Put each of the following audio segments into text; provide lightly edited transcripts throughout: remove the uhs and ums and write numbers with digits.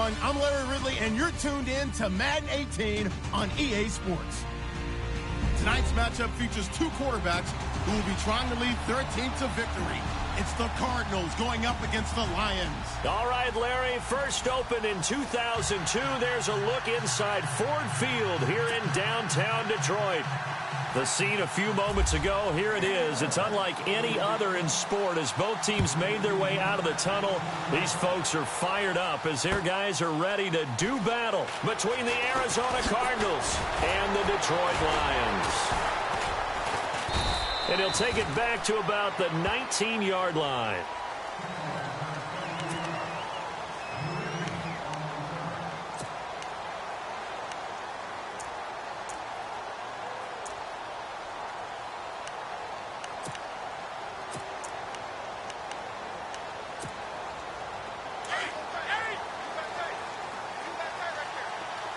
everyone. I'm Larry Ridley, and you're tuned in to Madden 18 on EA Sports. Tonight's matchup features two quarterbacks who will be trying to lead their team to victory. It's the Cardinals going up against the Lions. All right, Larry, first opened in 2002. There's a look inside Ford Field here in downtown Detroit. The scene a few moments ago, here it is. It's unlike any other in sport as both teams made their way out of the tunnel. These folks are fired up as their guys are ready to do battle between the Arizona Cardinals and the Detroit Lions. And he'll take it back to about the 19-yard line.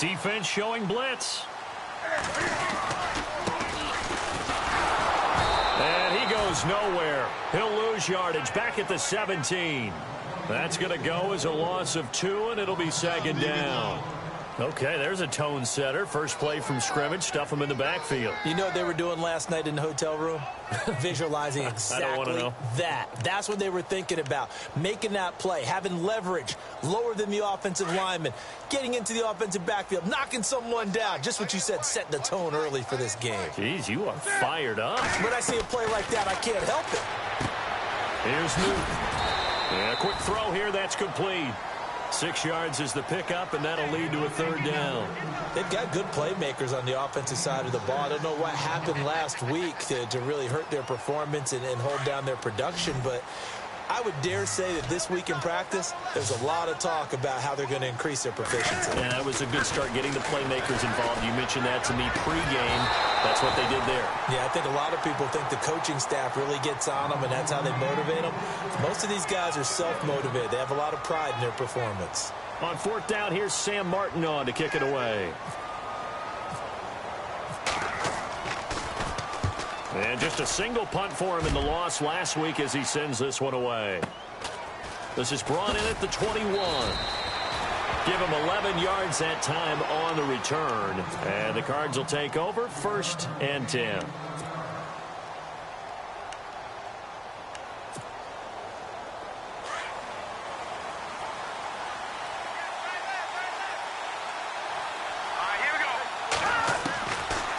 Defense showing blitz. And he goes nowhere. He'll lose yardage back at the 17. That's going to go as a loss of 2, and it'll be second down. Okay, there's a tone setter. First play from scrimmage. Stuff him in the backfield. You know what they were doing last night in the hotel room? Visualizing exactly that. That's what they were thinking about. Making that play, having leverage, lower than the offensive lineman, getting into the offensive backfield, knocking someone down. Just what you said, setting the tone early for this game. Jeez, you are fired up. When I see a play like that, I can't help it. Here's Newton. And a quick throw here, that's complete. 6 yards is the pickup, and that'll lead to a third down. They've got good playmakers on the offensive side of the ball. I don't know what happened last week to really hurt their performance and hold down their production, but I would dare say that this week in practice, there's a lot of talk about how they're going to increase their proficiency. Yeah, that was a good start getting the playmakers involved. You mentioned that to me pregame. That's what they did there. Yeah, I think a lot of people think the coaching staff really gets on them, and that's how they motivate them. Most of these guys are self-motivated. They have a lot of pride in their performance. On fourth down, here's Sam Martin on to kick it away. And just a single punt for him in the loss last week as he sends this one away. This is brought in at the 21. Give him 11 yards that time on the return. And the Cards will take over, 1st and 10.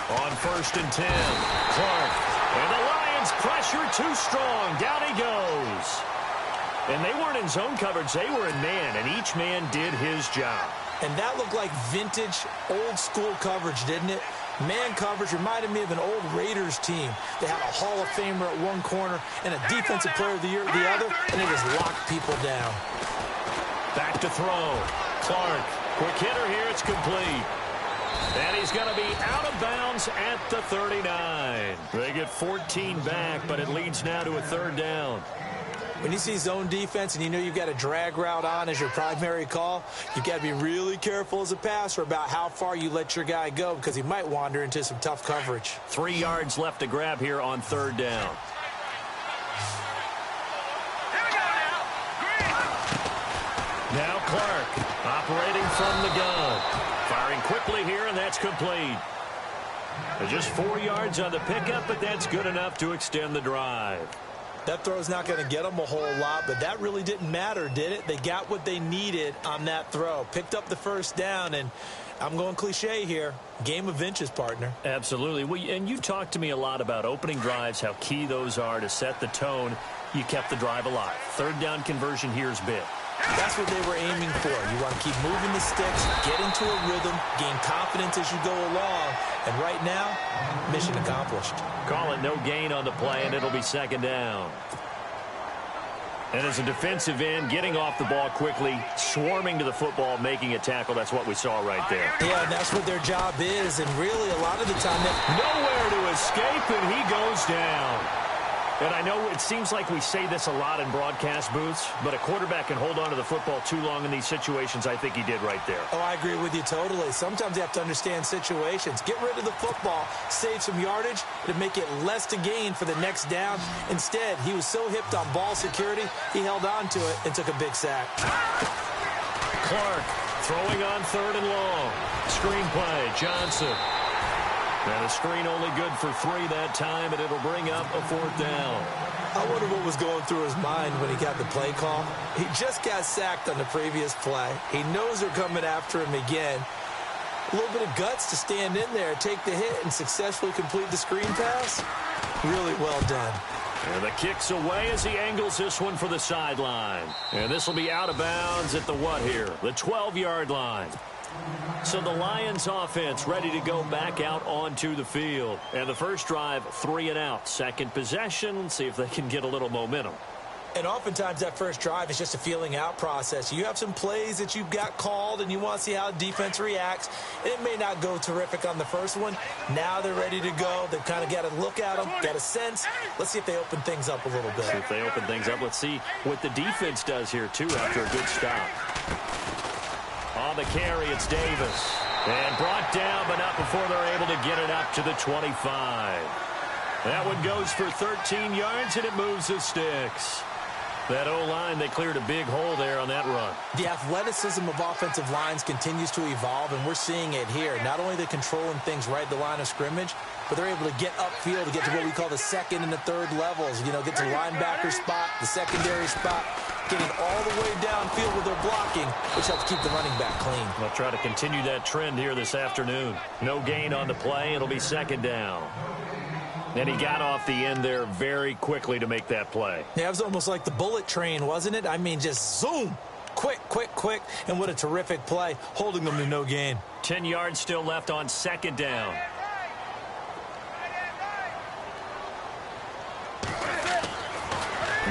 On 1st and 10, Clark. And the Lions pressure too strong. Down he goes. And they weren't in zone coverage. They were in man, and each man did his job. And that looked like vintage, old-school coverage, didn't it? Man coverage reminded me of an old Raiders team. They had a Hall of Famer at one corner and a Defensive Player of the Year at the other, and they just locked people down. Back to throw. Clark. Quick hitter here. It's complete. And he's going to be out of bounds at the 39. They get 14 back, but it leads now to a third down. When you see zone defense and you know you've got a drag route on as your primary call, you've got to be really careful as a passer about how far you let your guy go because he might wander into some tough coverage. 3 yards left to grab here on third down. Now Clark operating from the gun. Firing quickly here, and that's complete. Just 4 yards on the pickup, but that's good enough to extend the drive. That throw's not going to get them a whole lot, but that really didn't matter, did it? They got what they needed on that throw. Picked up the first down, and I'm going cliche here. Game of inches, partner. Absolutely. And you talked to me a lot about opening drives, how key those are to set the tone. You kept the drive alive. Third down conversion here is big. That's what they were aiming for. You want to keep moving the sticks, get into a rhythm, gain confidence as you go along. And right now, mission accomplished. Call it no gain on the play, and it'll be second down. And as a defensive end, getting off the ball quickly, swarming to the football, making a tackle, that's what we saw right there. Yeah, and that's what their job is. And really, a lot of the time, nowhere to escape, and he goes down. And I know it seems like we say this a lot in broadcast booths, but a quarterback can hold on to the football too long in these situations. I think he did right there. Oh, I agree with you totally. Sometimes you have to understand situations. Get rid of the football, save some yardage, to make it less to gain for the next down. Instead, he was so hipped on ball security, he held on to it and took a big sack. Clark Throwing on 3rd and long. Screen play, Johnson. And a screen only good for 3 that time, and it'll bring up a 4th down. I wonder what was going through his mind when he got the play call. He just got sacked on the previous play. He knows they're coming after him again. A little bit of guts to stand in there, take the hit, and successfully complete the screen pass. Really well done. And the kick's away as he angles this one for the sideline. And this will be out of bounds at the what here? The 12-yard line. So the Lions offense ready to go back out onto the field. And the first drive, 3 and out. Second possession, see if they can get a little momentum. And oftentimes that first drive is just a feeling out process. You have some plays that you've got called and you want to see how defense reacts. It may not go terrific on the first one. Now they're ready to go. They've kind of got to look at them, got a sense. Let's see if they open things up a little bit. See if they open things up. Let's see what the defense does here, too, after a good stop. On the carry, it's Davis. And brought down, but not before they're able to get it up to the 25. That one goes for 13 yards, and it moves the sticks. That O-line, they cleared a big hole there on that run. The athleticism of offensive lines continues to evolve, and we're seeing it here. Not only are they controlling things right at the line of scrimmage, but they're able to get upfield to get to what we call the second and the third levels. You know, get to the linebacker spot, the secondary spot, getting all the way downfield with their blocking, which helps keep the running back clean. They'll try to continue that trend here this afternoon. No gain on the play. It'll be 2nd down. And he got off the end there very quickly to make that play. Yeah, it was almost like the bullet train, wasn't it? I mean, just zoom. Quick, quick, quick. And what a terrific play, holding them to no gain. 10 yards still left on 2nd down.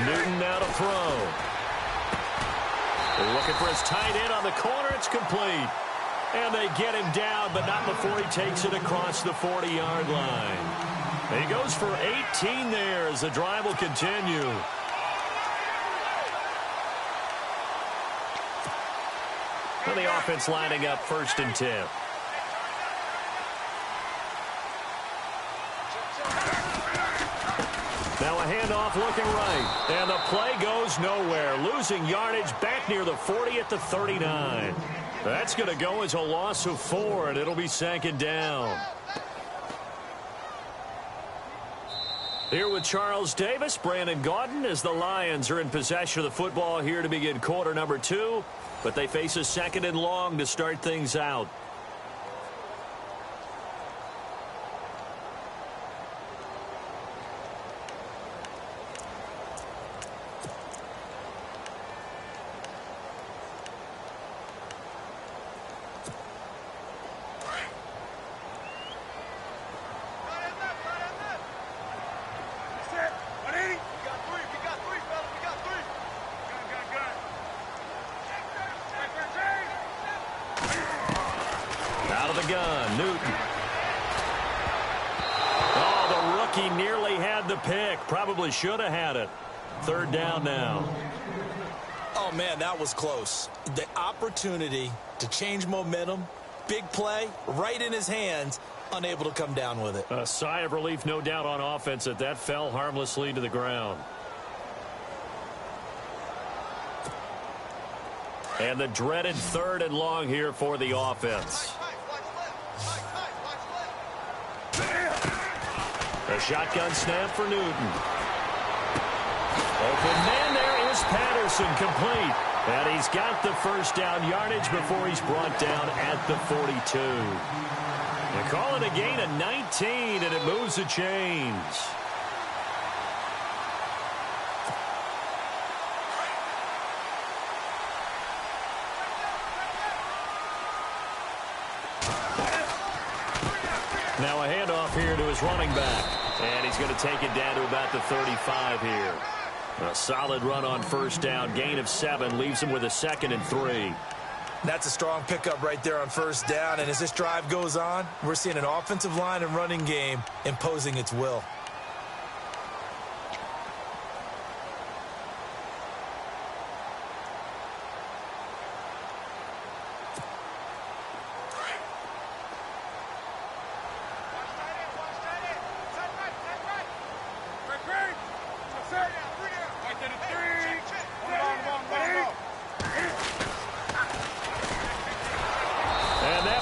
Newton now to throw. They're looking for his tight end on the corner. It's complete. And they get him down, but not before he takes it across the 40-yard line. And he goes for 18 there as the drive will continue. And the offense lining up 1st and 10. Now a handoff looking right. And the play goes nowhere. Losing yardage back near the 40 at the 39. That's going to go as a loss of 4, and it'll be 2nd down. Here with Charles Davis, Brandon Gaudin, as the Lions are in possession of the football here to begin quarter number 2. But they face a 2nd and long to start things out. Gun, Newton. Oh, the rookie nearly had the pick. Probably should have had it. 3rd down now. Oh, man, that was close. The opportunity to change momentum, big play, right in his hands, unable to come down with it. A sigh of relief, no doubt, on offense that fell harmlessly to the ground. And the dreaded 3rd and long here for the offense. A shotgun snap for Newton. Open man, there is Patterson, complete. And he's got the 1st down yardage before he's brought down at the 42. They call it a gain of 19, and it moves the chains. Now a handoff here to his running back. And he's going to take it down to about the 35 here. A solid run on 1st down. Gain of 7 leaves him with a 2nd and 3. That's a strong pickup right there on 1st down. And as this drive goes on, we're seeing an offensive line and running game imposing its will.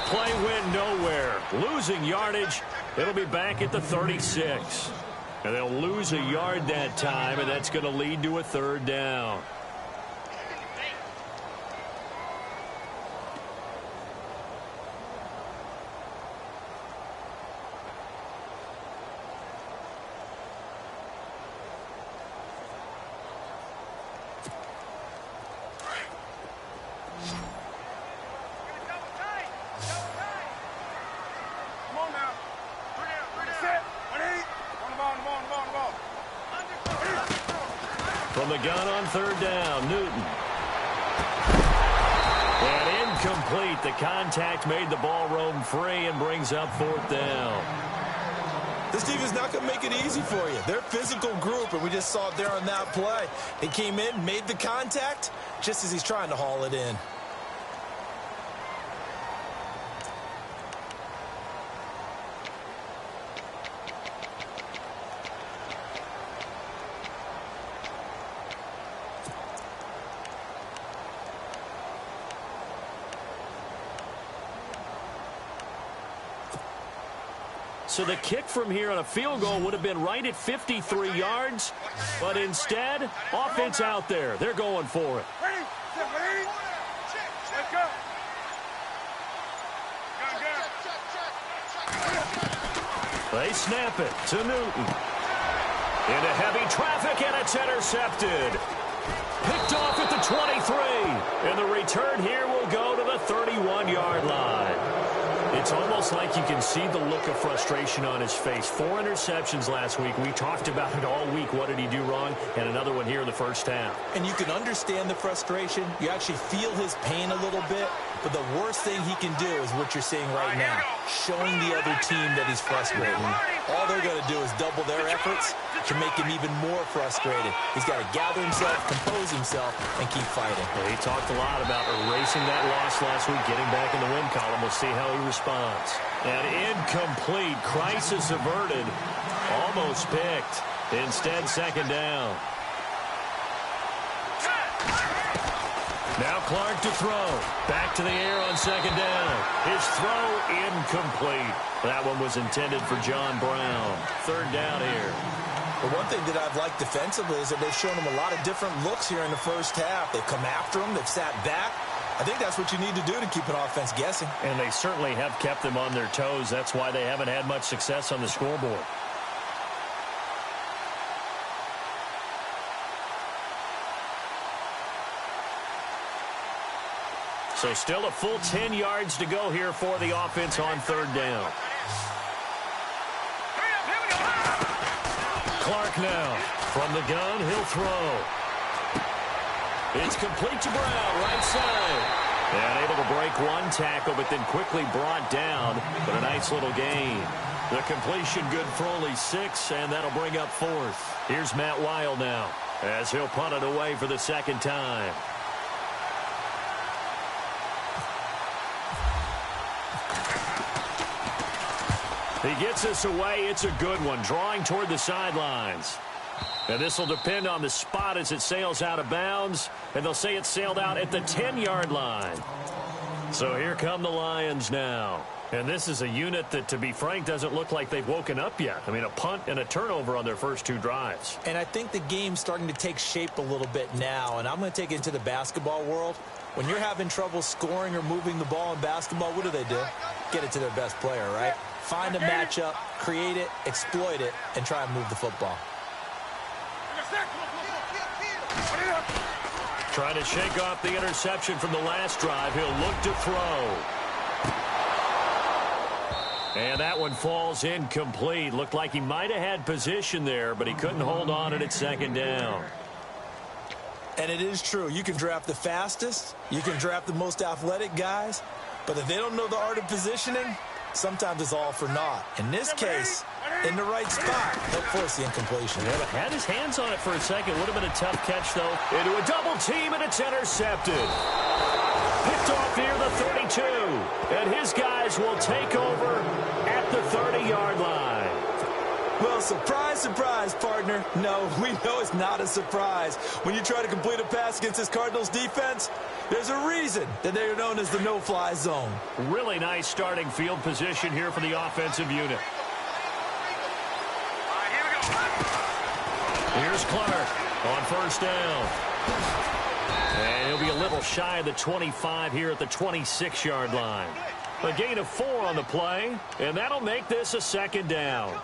play went nowhere. Losing yardage. It'll be back at the 36. And they'll lose a yard that time, and that's going to lead to a third down. From the gun on third down, Newton. And incomplete. The contact made the ball roam free and brings up fourth down. This team is not going to make it easy for you. They're a physical group, and we just saw it there on that play. He came in, made the contact, just as he's trying to haul it in. So the kick from here on a field goal would have been right at 53 yards. But instead, offense out there. They're going for it. They snap it to Newton. Into heavy traffic, and it's intercepted. Picked off at the 23. And the return here will go to the 31-yard line. It's almost like you can see the look of frustration on his face. 4 interceptions last week. We talked about it all week. What did he do wrong? And another one here in the first half. And you can understand the frustration. You actually feel his pain a little bit. But the worst thing he can do is what you're seeing right now, showing the other team that he's frustrated. All they're going to do is double their efforts to make him even more frustrated. He's got to gather himself, compose himself, and keep fighting. Well, he talked a lot about erasing that loss last week, getting back in the win column. We'll see how he responds. And incomplete. Crisis averted. Almost picked. Instead, second down. Now Clark to throw. Back to the air on second down. His throw incomplete. That one was intended for John Brown. Third down here. The one thing that I've liked defensively is that they've shown him a lot of different looks here in the first half. They've come after him. They've sat back. I think that's what you need to do to keep an offense guessing. And they certainly have kept them on their toes. That's why they haven't had much success on the scoreboard. So still a full 10 yards to go here for the offense on third down. Clark now. From the gun, he'll throw. It's complete to Brown, right side. And able to break one tackle, but then quickly brought down. But a nice little gain. The completion good for only 6, and that'll bring up fourth. Here's Matt Weil now, as he'll punt it away for the second time. He gets us away. It's a good one, drawing toward the sidelines. And this will depend on the spot as it sails out of bounds. And they'll say it sailed out at the 10-yard line. So here come the Lions now. And this is a unit that, to be frank, doesn't look like they've woken up yet. I mean, a punt and a turnover on their first 2 drives. And I think the game's starting to take shape a little bit now. And I'm going to take it into the basketball world. When you're having trouble scoring or moving the ball in basketball, what do? Get it to their best player, right? Find a matchup, create it, exploit it, and try and move the football. Trying to shake off the interception from the last drive. He'll look to throw. And that one falls incomplete. Looked like he might have had position there, but he couldn't hold on at second down. And it is true. You can draft the fastest. You can draft the most athletic guys. But if they don't know the art of positioning, sometimes it's all for naught. In this case, in the right spot, he'll force the incompletion. Yeah, but had his hands on it for a second. Would have been a tough catch, though. Into a double team, and it's intercepted. Picked off near the 32. And his guys will take over at the 30-yard line. Well, surprise, surprise, partner. No, we know it's not a surprise. When you try to complete a pass against this Cardinals defense, there's a reason that they are known as the no-fly zone. Really nice starting field position here for the offensive unit. Here's Clark on first down. And he'll be a little shy of the 25 here at the 26-yard line. A gain of 4 on the play, and that'll make this a second down.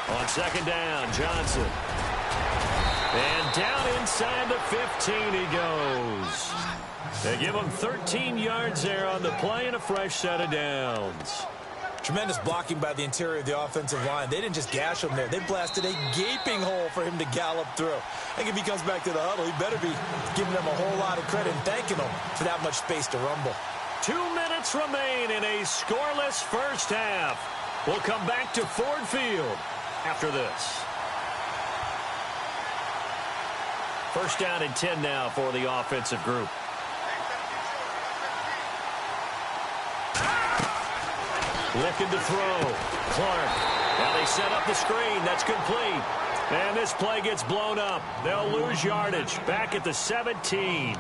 On second down, Johnson. And down inside the 15 he goes. They give him 13 yards there on the play and a fresh set of downs. Tremendous blocking by the interior of the offensive line. They didn't just gash him there. They blasted a gaping hole for him to gallop through. I think if he comes back to the huddle, he better be giving them a whole lot of credit and thanking them for that much space to rumble. 2 minutes remain in a scoreless first half. We'll come back to Ford Field after this. First down and 10 now for the offensive group. Looking to throw. Clark. Now they set up the screen. That's complete. And this play gets blown up. They'll lose yardage. Back at the 17.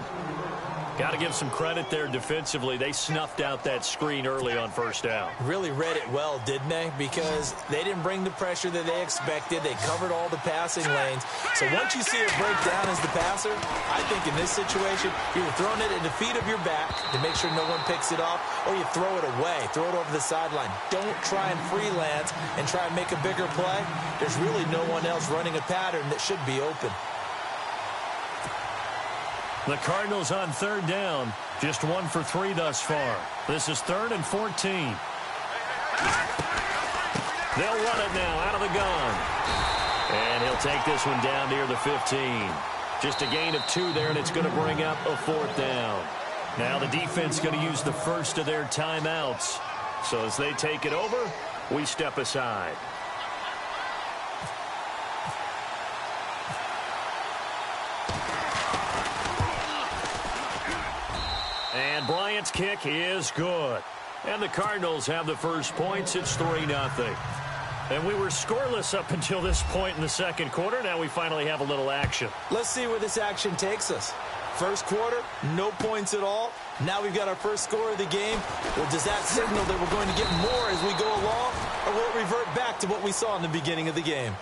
Got to give some credit there defensively. They snuffed out that screen early on first down. Really read it well, didn't they? Because they didn't bring the pressure that they expected. They covered all the passing lanes. So once you see it break down as the passer, I think in this situation, you're throwing it at the feet of your back to make sure no one picks it off, or you throw it away, throw it over the sideline. Don't try and freelance and try and make a bigger play. There's really no one else running a pattern that should be open. The Cardinals on third down, just 1 for 3 thus far. This is 3rd and 14. They'll run it now out of the gun. And he'll take this one down near the 15. Just a gain of 2 there, and it's going to bring up a 4th down. Now the defense going to use the first of their timeouts. So as they take it over, we step aside. And Bryant's kick is good. And the Cardinals have the first points. It's 3-0. And we were scoreless up until this point in the second quarter. Now we finally have a little action. Let's see where this action takes us. First quarter, no points at all. Now we've got our first score of the game. Well, does that signal that we're going to get more as we go along? Or will it revert back to what we saw in the beginning of the game?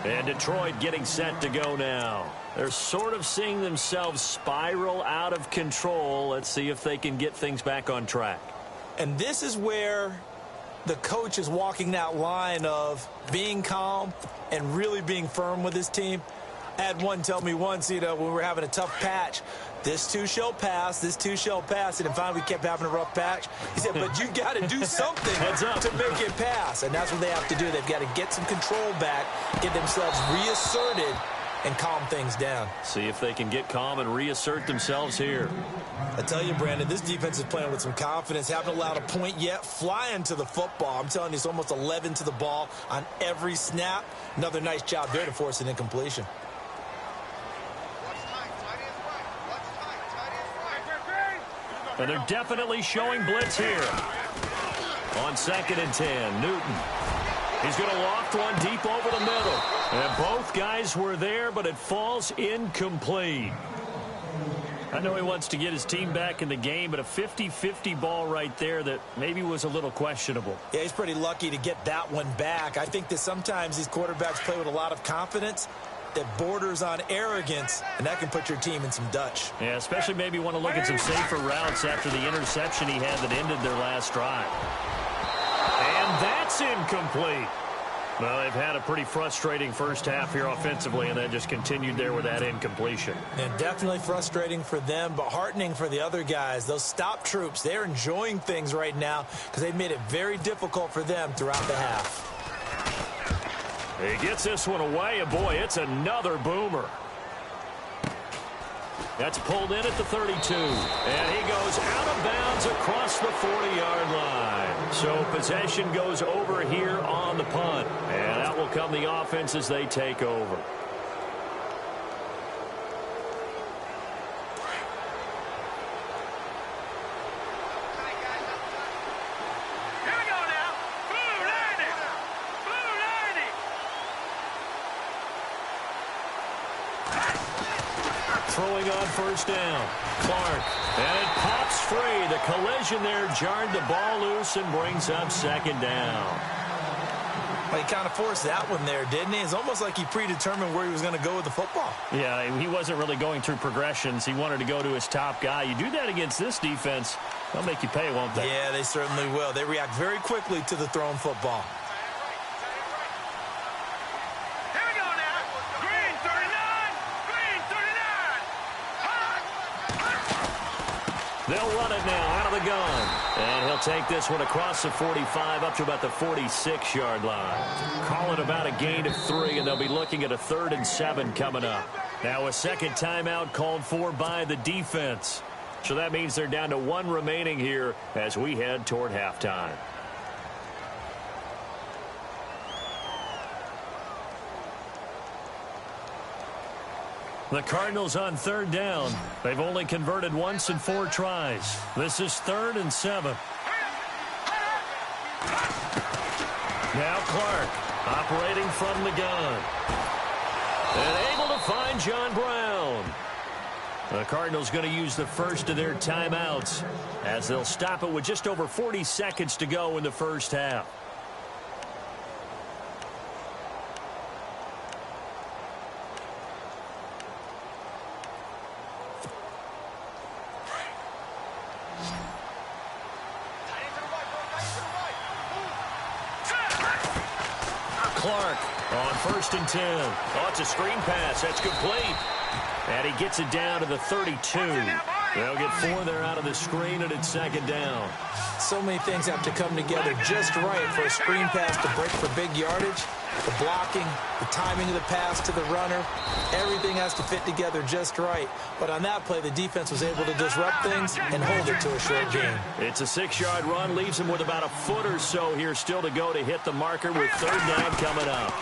And Detroit getting set to go now. They're sort of seeing themselves spiral out of control. Let's see if they can get things back on track. And this is where the coach is walking that line of being calm and really being firm with his team. I had one tell me once, when we were having a tough patch, this too shall pass, this too shall pass. And finally we kept having a rough patch. He said, but you got to do something to make it pass. And that's what they have to do. They've got to get some control back, get themselves reasserted, and calm things down. See if they can get calm and reassert themselves here. I tell you, Brandon, this defense is playing with some confidence. Haven't allowed a point yet. Flying to the football. I'm telling you, it's almost 11 to the ball on every snap. Another nice job there to force an incompletion. And they're definitely showing blitz here. On 2nd and 10, Newton. He's going to loft one deep over the middle. And both guys were there, but it falls incomplete. I know he wants to get his team back in the game, but a 50-50 ball right there that maybe was a little questionable. Yeah, he's pretty lucky to get that one back. I think that sometimes these quarterbacks play with a lot of confidence that borders on arrogance, and that can put your team in some Dutch. Yeah, especially maybe want to look at some safer routes after the interception he had that ended their last drive. And that's incomplete. Well, they've had a pretty frustrating first half here offensively, and then just continued there with that incompletion. And definitely frustrating for them, but heartening for the other guys. Those stop troops, they're enjoying things right now because they've made it very difficult for them throughout the half. He gets this one away, and boy, it's another boomer. That's pulled in at the 32, and he goes out of bounds across the 40-yard line. So possession goes over here on the punt. And that will come the offense as they take over. Throwing on first down. Clark. And it pops free. The collision there jarred the ball loose and brings up second down. Well, he kind of forced that one there, didn't he? It's almost like he predetermined where he was going to go with the football. Yeah, he wasn't really going through progressions. He wanted to go to his top guy. You do that against this defense, they'll make you pay, won't they? Yeah, they certainly will. They react very quickly to the thrown football. They'll run it now out of the gun. And he'll take this one across the 45 up to about the 46-yard line. Call it about a gain of 3, and they'll be looking at a 3rd and 7 coming up. Now a second timeout called for by the defense. So that means they're down to 1 remaining here as we head toward halftime. The Cardinals on 3rd down. They've only converted once in 4 tries. This is 3rd and 7. Now Clark operating from the gun. And able to find John Brown. The Cardinals going to use the first of their timeouts as they'll stop it with just over 40 seconds to go in the first half. Clark on 1st and 10. Oh, it's a screen pass. That's complete. And he gets it down to the 32. They'll get 4 there out of the screen, and it's 2nd down. So many things have to come together just right for a screen pass to break for big yardage. The blocking, the timing of the pass to the runner, everything has to fit together just right. But on that play, the defense was able to disrupt things and hold it to a short gain. It's a 6-yard run, leaves him with about a foot or so here still to go to hit the marker with 3rd down coming up.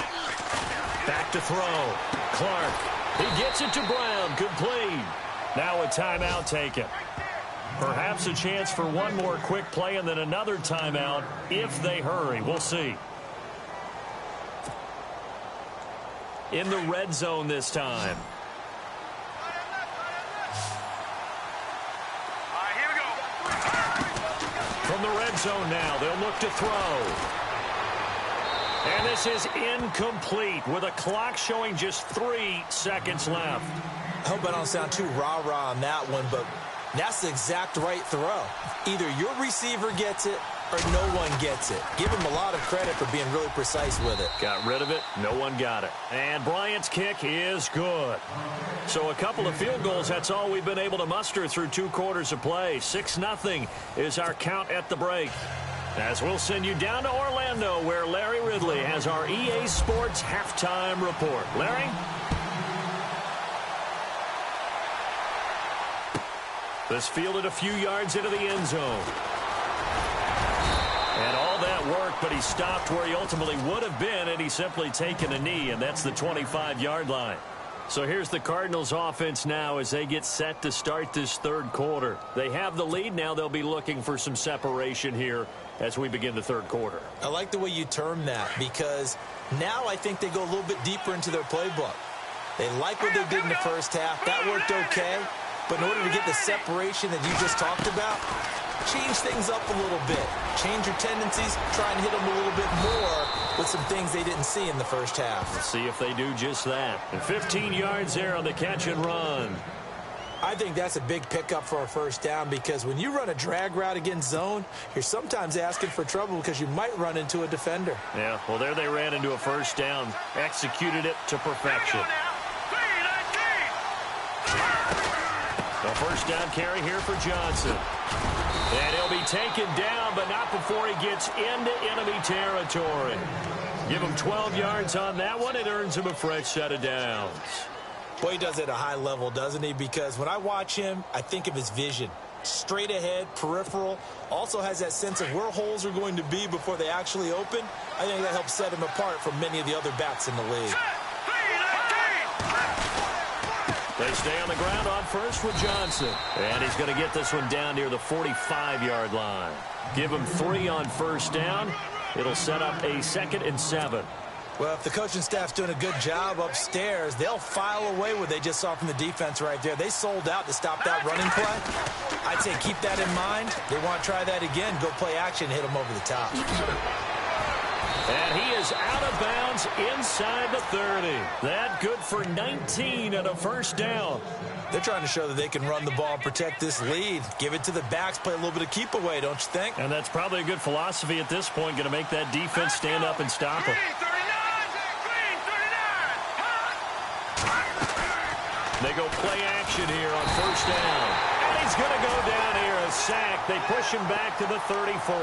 Back to throw. Clark. He gets it to Brown. Complete. Now a timeout taken. Perhaps a chance for one more quick play and then another timeout if they hurry. We'll see. In the red zone this time. Here we go. From the red zone now, they'll look to throw. And this is incomplete with a clock showing just 3 seconds left. I hope I don't sound too rah-rah on that one, but that's the exact right throw. Either your receiver gets it or no one gets it. Give him a lot of credit for being really precise with it. Got rid of it. No one got it. And Bryant's kick is good. So a couple of field goals, that's all we've been able to muster through 2 quarters of play. 6-0 is our count at the break. As we'll send you down to Orlando, where Larry Ridley has our EA Sports halftime report. Larry? This fielded a few yards into the end zone. And all that work, but he stopped where he ultimately would have been, and he's simply taken a knee, and that's the 25-yard line. So here's the Cardinals offense now as they get set to start this 3rd quarter. They have the lead now. They'll be looking for some separation here as we begin the 3rd quarter. I like the way you term that, because now I think they go a little bit deeper into their playbook. They like what they did in the first half. That worked okay. But in order to get the separation that you just talked about, change things up a little bit. Change your tendencies, try and hit them a little bit more with some things they didn't see in the first half. Let's see if they do just that. And 15 yards there on the catch and run. I think that's a big pickup for a first down, because when you run a drag route against zone, you're sometimes asking for trouble because you might run into a defender. Yeah, well, there they ran into a first down, executed it to perfection. The first down carry here for Johnson. And he'll be taken down, but not before he gets into enemy territory. Give him 12 yards on that one. It earns him a fresh set of downs. Boy, he does it at a high level, doesn't he? Because when I watch him, I think of his vision. straight ahead, peripheral. Also has that sense of where holes are going to be before they actually open. I think that helps set him apart from many of the other backs in the league. They stay on the ground on first with Johnson. And he's going to get this one down near the 45-yard line. Give him 3 on first down. It'll set up a 2nd and 7. Well, if the coaching staff's doing a good job upstairs, they'll file away what they just saw from the defense right there. They sold out to stop that running play. I'd say keep that in mind. They want to try that again, go play action, hit them over the top. And he is out of bounds inside the 30. That good for 19 and a first down. They're trying to show that they can run the ball and protect this lead. Give it to the backs, play a little bit of keep away, don't you think? And that's probably a good philosophy at this point, going to make that defense stand up and stop them. They go play action here on first down. And he's going to go down here, a sack. They push him back to the 34.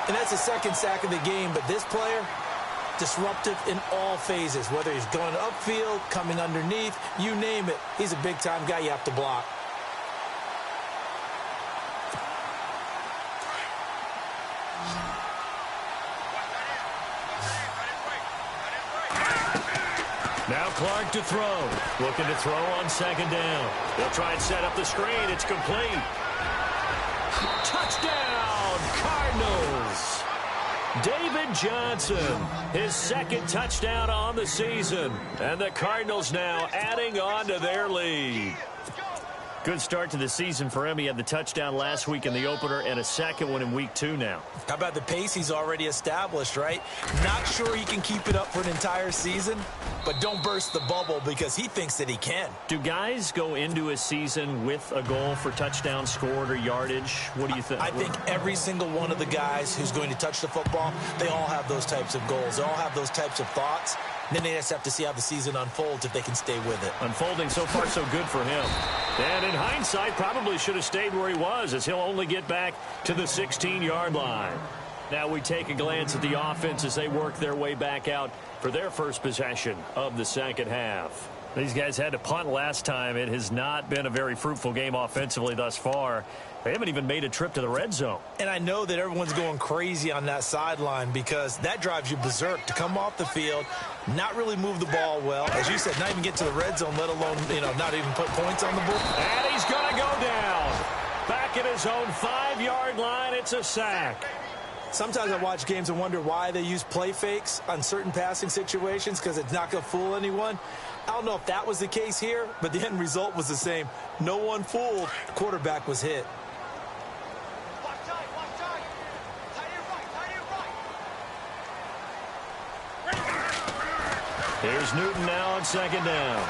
And that's the 2nd sack of the game, but this player, disruptive in all phases, whether he's going upfield, coming underneath, you name it. He's a big-time guy you have to block. Now Clark to throw. Looking to throw on 2nd down. They'll try and set up the screen. It's complete. Touchdown, Cardinals. David Johnson, his 2nd touchdown on the season. And the Cardinals now adding on to their lead. Good start to the season for him. He had the touchdown last week in the opener and a 2nd one in week 2 now. How about the pace he's already established, right? Not sure he can keep it up for an entire season, but don't burst the bubble because he thinks that he can. Do guys go into a season with a goal for touchdown scored or yardage? What do you think? I think every single one of the guys who's going to touch the football, they all have those types of goals. They all have those types of thoughts. Then they just have to see how the season unfolds if they can stay with it. Unfolding so far so good for him. And in hindsight, probably should have stayed where he was as he'll only get back to the 16-yard line. Now we take a glance at the offense as they work their way back out for their first possession of the 2nd half. These guys had to punt last time. It has not been a very fruitful game offensively thus far. They haven't even made a trip to the red zone. And I know that everyone's going crazy on that sideline because that drives you berserk to come off the field, not really move the ball well. As you said, not even get to the red zone, let alone, not even put points on the board. And he's going to go down. Back at his own 5-yard line, it's a sack. Sometimes I watch games and wonder why they use play fakes on certain passing situations because it's not going to fool anyone. I don't know if that was the case here, but the end result was the same. No one fooled. The quarterback was hit. Here's Newton now on 2nd down.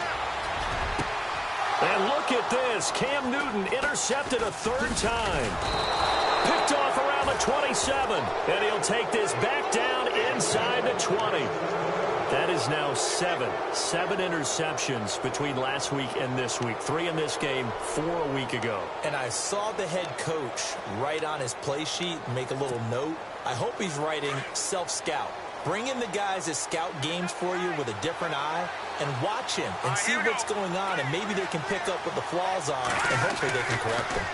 And look at this. Cam Newton intercepted a 3rd time. Picked off around the 27. And he'll take this back down inside the 20. That is now 7 interceptions between last week and this week. 3 in this game, 4 a week ago. And I saw the head coach write on his play sheet, make a little note. I hope he's writing self-scout. Bring in the guys that scout games for you with a different eye and watch him and see what's going on, and maybe they can pick up what the flaws are, and hopefully they can correct them.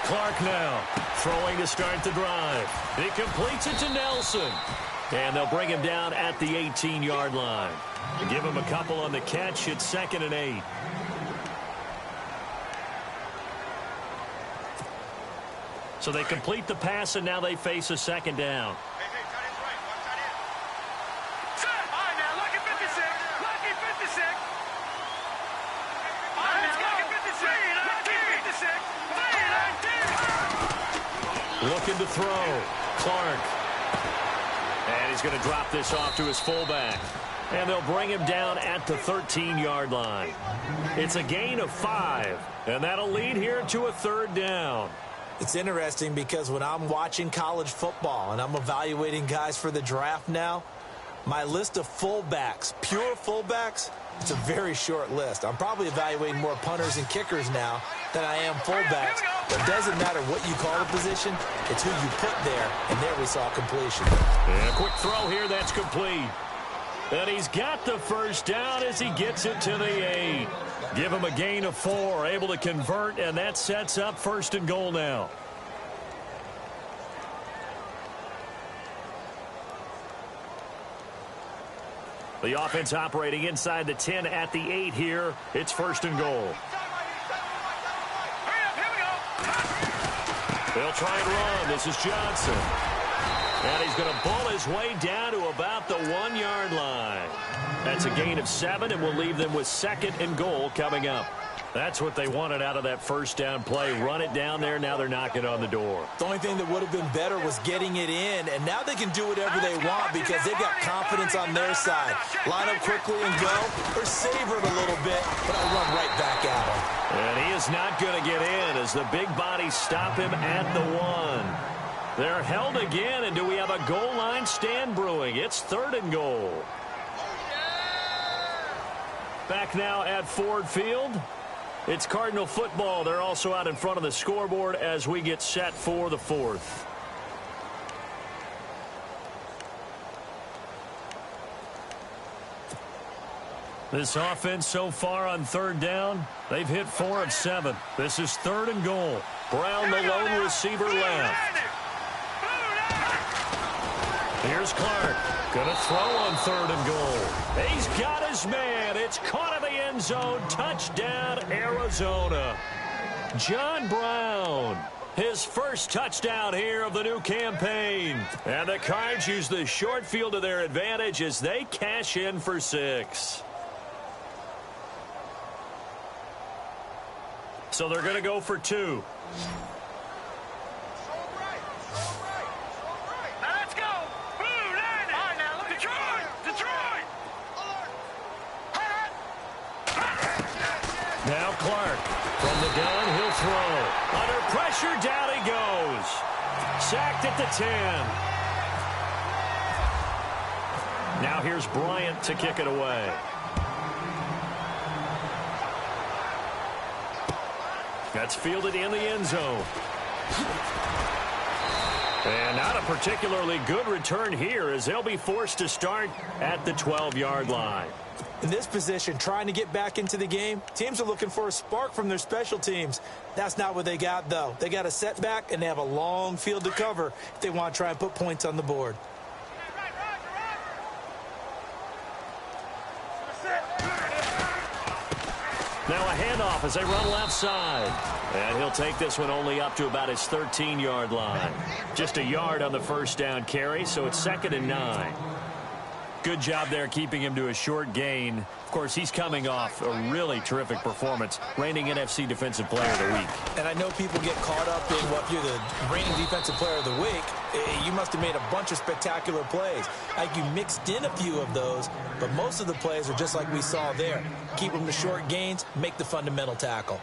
Clark now throwing to start the drive. He completes it to Nelson. And they'll bring him down at the 18-yard line. Give him a couple on the catch. It's 2nd and 8. So they complete the pass, and now they face a 2nd down. Looking to throw. Clark. And he's going to drop this off to his fullback. And they'll bring him down at the 13-yard line. It's a gain of 5. And that'll lead here to a 3rd down. It's interesting because when I'm watching college football and I'm evaluating guys for the draft now, my list of fullbacks, pure fullbacks, it's a very short list. I'm probably evaluating more punters and kickers now than I am fullbacks. But it doesn't matter what you call the position. It's who you put there. And there we saw completion. And a quick throw here. That's complete. And he's got the first down as he gets it to the 8. Give him a gain of 4, able to convert, and that sets up 1st and goal now. The offense operating inside the 10 at the 8 here. It's 1st and goal. They'll try and run. This is Johnson. And he's going to bull his way down to about the 1-yard line. That's a gain of 7, and we'll leave them with 2nd and goal coming up. That's what they wanted out of that first down play. Run it down there. Now they're knocking on the door. The only thing that would have been better was getting it in, and now they can do whatever they want because they've got confidence on their side. Line up quickly and go, or savor it a little bit, but I'll run right back at him. And he is not going to get in as the big bodies stop him at the 1. They're held again, and do we have a goal line stand brewing? It's 3rd and goal. Back now at Ford Field. It's Cardinal football. They're also out in front of the scoreboard as we get set for the 4th. This offense so far on 3rd down, they've hit 4 of 7. This is 3rd and goal. Brown, the lone receiver, left. Here's Clark. Gonna throw on 3rd and goal. He's got his man. It's caught in the end zone. Touchdown, Arizona. John Brown. His first touchdown here of the new campaign. And the Cards use the short field to their advantage as they cash in for 6. So they're going to go for 2. Now Clark from the gun, he'll throw. Under pressure, down he goes. Sacked at the 10. Now here's Bryant to kick it away. That's fielded in the end zone. And not a particularly good return here as they'll be forced to start at the 12-yard line. In this position, trying to get back into the game, teams are looking for a spark from their special teams. That's not what they got, though. They got a setback, and they have a long field to cover if they want to try and put points on the board. Now a handoff as they run left side. And he'll take this one only up to about his 13-yard line. Just a yard on the first down carry, so it's 2nd and 9. Good job there keeping him to a short gain. Of course, he's coming off a really terrific performance, reigning NFC Defensive Player of the Week. And I know people get caught up in what you're the reigning Defensive Player of the Week. You must have made a bunch of spectacular plays. Like you mixed in a few of those, but most of the plays are just like we saw there. Keep them to short gains, make the fundamental tackle.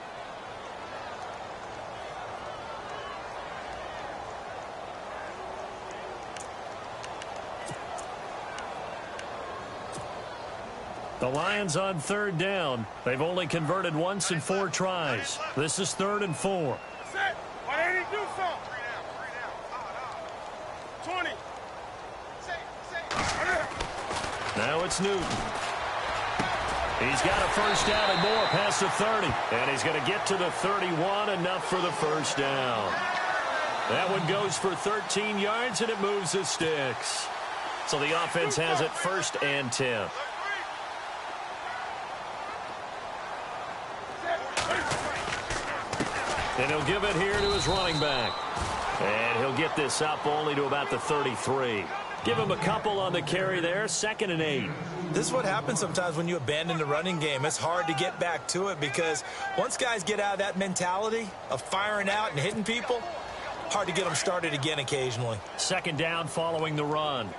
The Lions on 3rd down. They've only converted once in 4 tries. This is 3rd and 4. Why didn't he do something? 20. Now it's Newton. He's got a first down and more past the 30. And he's going to get to the 31, enough for the first down. That one goes for 13 yards, and it moves the sticks. So the offense has it 1st and 10. And he'll give it here to his running back. And he'll get this up only to about the 33. Give him a couple on the carry there, 2nd and 8. This is what happens sometimes when you abandon the running game. It's hard to get back to it because once guys get out of that mentality of firing out and hitting people, hard to get them started again occasionally. 2nd down following the run.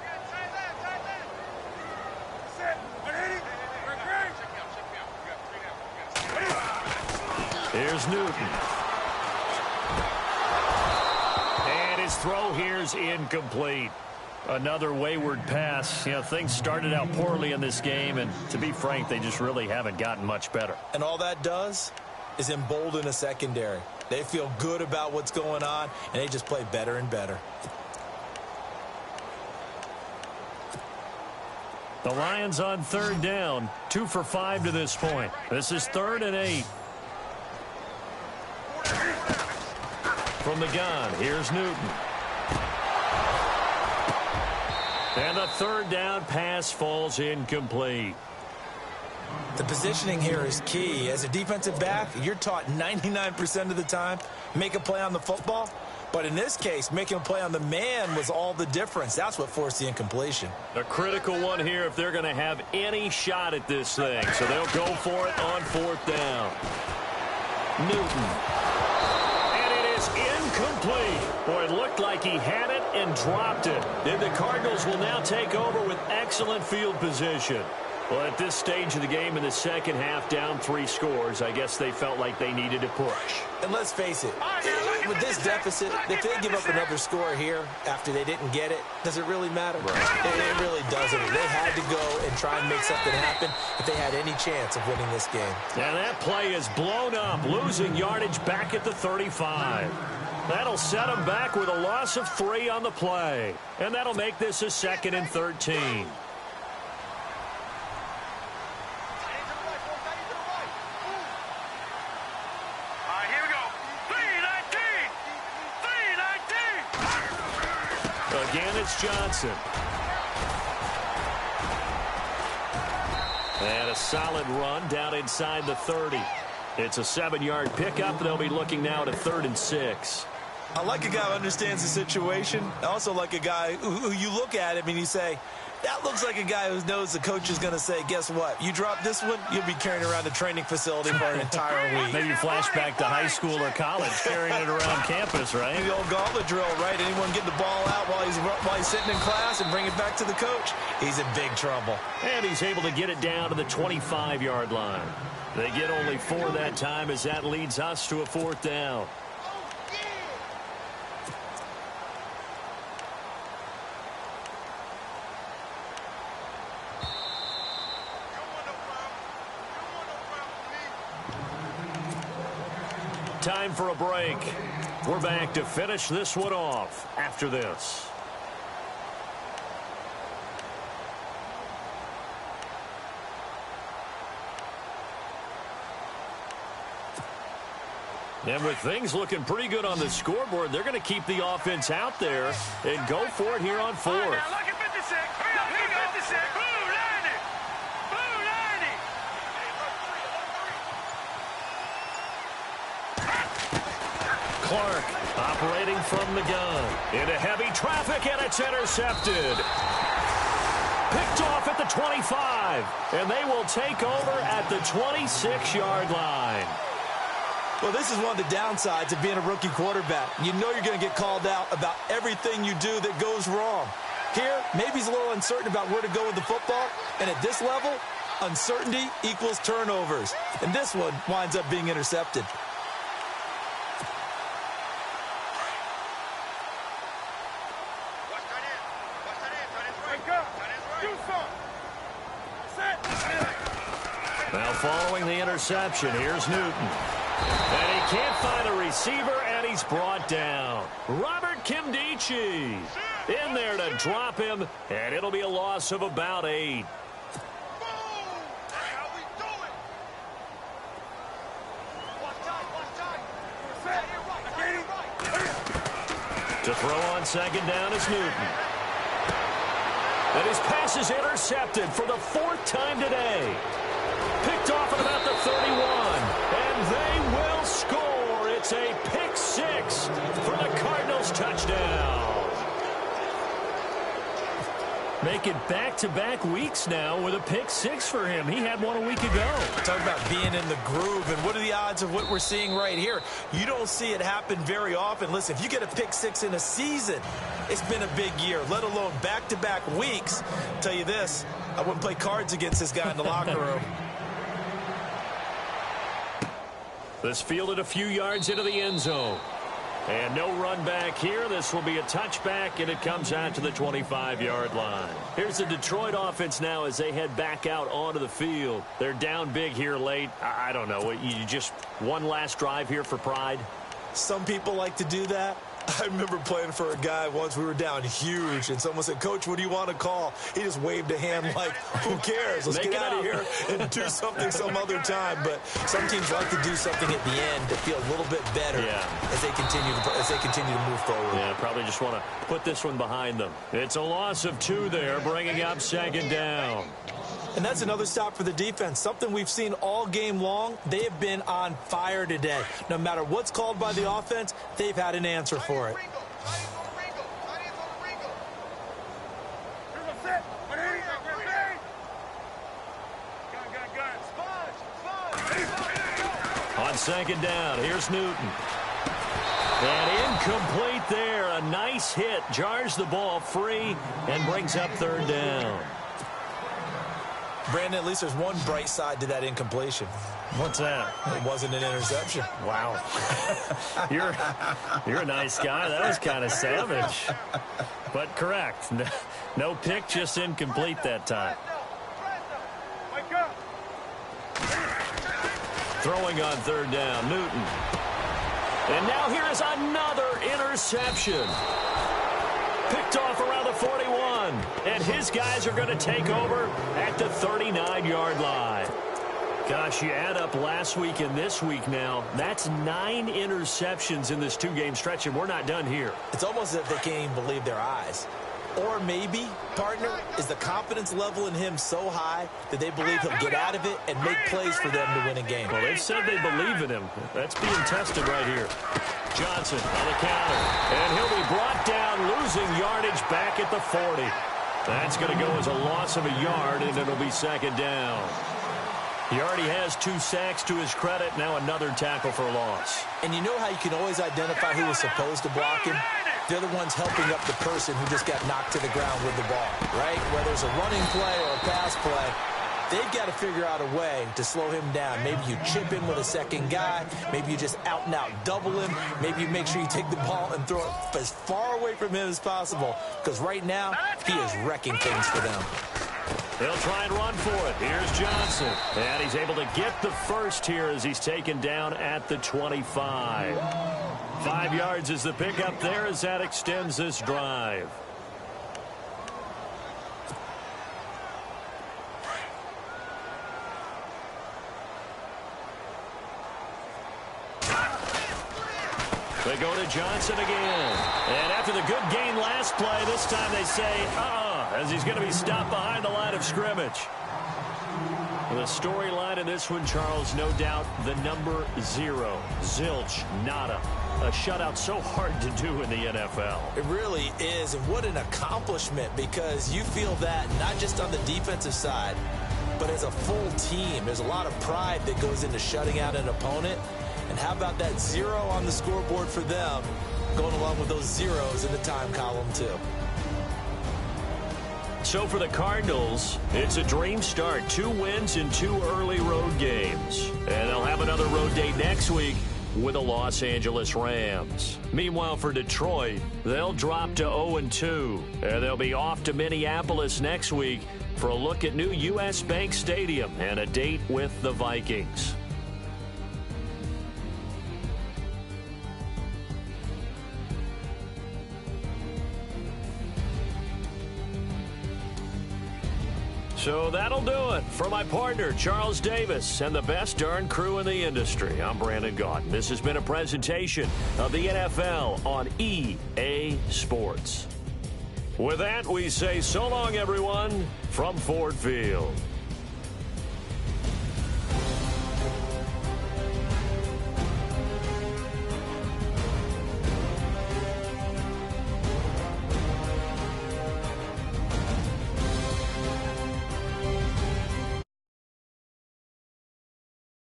Here's Newton. And his throw here's incomplete. Another wayward pass. You know, things started out poorly in this game, and to be frank, they just really haven't gotten much better. And all that does is embolden a secondary. They feel good about what's going on, and they just play better and better. The Lions on third down, 2 for 5 to this point. This is 3rd and 8. From the gun, here's Newton. And the 3rd down pass falls incomplete. The positioning here is key. As a defensive back, you're taught 99% of the time, make a play on the football. But in this case, making a play on the man was all the difference. That's what forced the incompletion. A critical one here if they're going to have any shot at this thing. So they'll go for it on 4th down. Newton. And it is incomplete. Boy, it looked like he had it and dropped it. And the Cardinals will now take over with excellent field position. Well, at this stage of the game in the second half, down 3 scores, I guess they felt like they needed to push. And let's face it, with this deficit, if they give up another score here after they didn't get it, does it really matter? Right. It really doesn't. They had to go and try and make something happen if they had any chance of winning this game. And that play is blown up, losing yardage back at the 35. That'll set them back with a loss of 3 on the play. And that'll make this a 2nd and 13. Again, it's Johnson. And a solid run down inside the 30. It's a 7-yard pickup. They'll be looking now at a 3rd and 6. I like a guy who understands the situation. I also like a guy who you look at him and you say, that looks like a guy who knows the coach is going to say, guess what? You drop this one, you'll be carrying around the training facility for an entire week. Maybe flashback to high school or college, carrying it around campus, right? The old gauntlet drill, right? Anyone getting the ball out while he's sitting in class and bring it back to the coach, he's in big trouble. And he's able to get it down to the 25-yard line. They get only 4 that time as that leads us to a 4th down. Time for a break. We're back to finish this one off after this. And with things looking pretty good on the scoreboard, they're going to keep the offense out there and go for it here on 4th. Now look at 56. Here we go. 56. Blue 90. Blue 90. Clark operating from the gun. Into heavy traffic, and it's intercepted. Picked off at the 25. And they will take over at the 26-yard line. Well, this is one of the downsides of being a rookie quarterback. You know you're going to get called out about everything you do that goes wrong. Here, maybe he's a little uncertain about where to go with the football. And at this level, uncertainty equals turnovers. And this one winds up being intercepted. Now following the interception, here's Newton. And he can't find a receiver, and he's brought down. Robert Kimdichie in there to drop him, and it'll be a loss of about 8. To throw on 2nd down is Newton. And his pass is intercepted for the 4th time today. Picked off at about the 31. And they will score. It's a pick 6 for the Cardinals touchdown. Make it back-to-back weeks now with a pick 6 for him. He had one a week ago. Talk about being in the groove, and what are the odds of what we're seeing right here? You don't see it happen very often. Listen, if you get a pick 6 in a season, it's been a big year, let alone back-to-back weeks. I'll tell you this, I wouldn't play cards against this guy in the locker room. This fielded a few yards into the end zone. And no run back here. This will be a touchback, and it comes out to the 25-yard line. Here's the Detroit offense now as they head back out onto the field. They're down big here late. I don't know. You just one last drive here for pride? Some people like to do that. I remember playing for a guy once. We were down huge, and someone said, "Coach, what do you want to call?" He just waved a hand like, who cares? Let's get out of here and do something some other time. But some teams like to do something at the end to feel a little bit better as they continue to move forward. Yeah, probably just want to put this one behind them. It's a loss of 2 there, bringing up 2nd down. And that's another stop for the defense. Something we've seen all game long. They have been on fire today. No matter what's called by the offense, they've had an answer for it. On 2nd down, here's Newton. And incomplete there. A nice hit. Jars the ball free and brings up 3rd down. Brandon, at least there's one bright side to that incompletion. What's that? It wasn't an interception. Wow. You're a nice guy. That was kind of savage. But correct. No pick, just incomplete that time. Throwing on 3rd down, Newton. And now here is another interception. Picked off around the 41. And his guys are going to take over at the 39-yard line. Gosh, you add up last week and this week now. That's 9 interceptions in this 2-game stretch, and we're not done here. It's almost as if they can't even believe their eyes. Or maybe, partner, is the confidence level in him so high that they believe he'll get out of it and make plays for them to win a game. Well, they've said they believe in him. That's being tested right here. Johnson on the counter. And he'll be brought down, losing yardage back at the 40. That's going to go as a loss of a yard, and it'll be 2nd down. He already has 2 sacks to his credit. Now another tackle for a loss. And you know how you can always identify who was supposed to block him? They're the ones helping up the person who just got knocked to the ground with the ball, right? Whether it's a running play or a pass play, they've got to figure out a way to slow him down. Maybe you chip him with a second guy. Maybe you just out-and-out double him. Maybe you make sure you take the ball and throw it as far away from him as possible. Because right now, he is wrecking things for them. They'll try and run for it. Here's Johnson. And he's able to get the first here as he's taken down at the 25. 5 yards is the pickup there as that extends this drive. They go to Johnson again. And after the good gain last play, this time they say, as he's going to be stopped behind the line of scrimmage. The storyline in this one, Charles, no doubt the number 0. Zilch, nada. A shutout so hard to do in the NFL. It really is, and what an accomplishment, because you feel that not just on the defensive side, but as a full team. There's a lot of pride that goes into shutting out an opponent. And how about that 0 on the scoreboard for them, going along with those zeros in the time column, too. So for the Cardinals, it's a dream start. 2 wins in 2 early road games. And they'll have another road date next week with the Los Angeles Rams. Meanwhile, for Detroit, they'll drop to 0-2. And they'll be off to Minneapolis next week for a look at new U.S. Bank Stadium and a date with the Vikings. So that'll do it. For my partner, Charles Davis, and the best darn crew in the industry, I'm Brandon Gaudin. This has been a presentation of the NFL on EA Sports. With that, we say so long, everyone, from Ford Field.